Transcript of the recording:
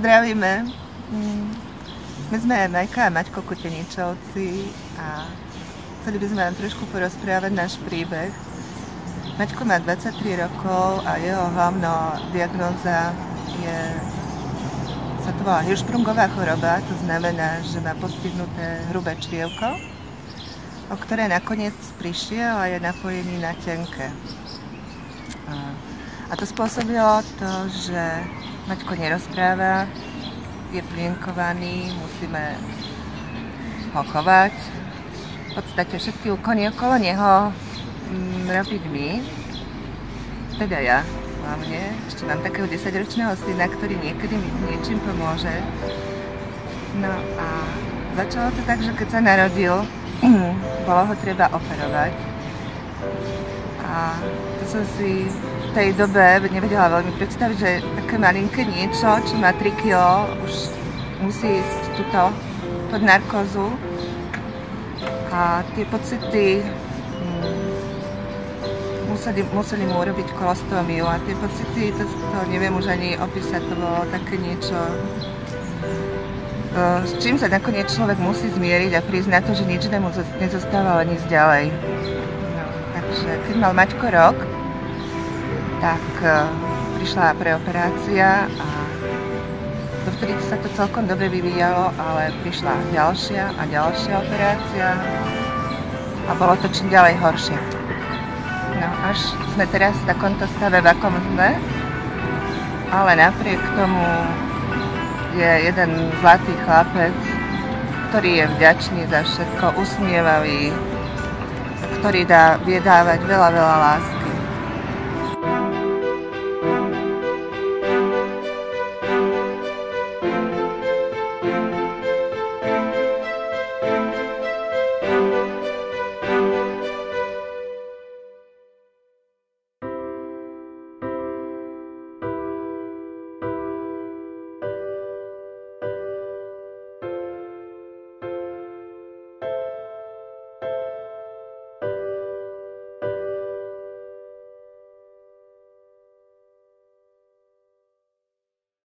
Zdravíme. My sme Majka a Maťko Kuteničovci a chceli by sme vám trošku porozprávať náš príbeh. Maťko má 23 rokov a jeho hlavná diagnóza sa to volá Hirschsprungová choroba, to znamená, že má postihnuté hrubé črievko, o ktoré nakoniec prišiel a je napojený na tenké. A to spôsobilo to, že Maťko nerozpráva, je plienkovaný, musíme ho chovať. V podstate všetky úkony okolo neho robiť my, teda ja hlavne. Ešte mám takého 10-ročného syna, ktorý niekedy mi niečím pomôže. No a začalo to tak, že keď sa narodil, bolo ho treba operovať. A to som si v tej dobe nevedela veľmi predstaviť, že také malinké niečo, čo má 3 kg, už musí ísť tuto pod narkózu. A tie pocity museli mu urobiť kolostómiu a tie pocity, to neviem už ani opísať, to bolo také niečo, s čím sa nakoniec človek musí zmieriť a prísť na to, že nič mu nezostáva len ísť ďalej. No, takže keď mal Maťko rok, tak prišla preoperácia a dovtedy sa to celkom dobre vyvíjalo, ale prišla ďalšia a ďalšia operácia a bolo to čím ďalej horšie. No až sme teraz v takomto stave, v akom sme, ale napriek tomu je jeden zlatý chlapec, ktorý je vďačný za všetko, usmievavý, ktorý vie dávať veľa lásky.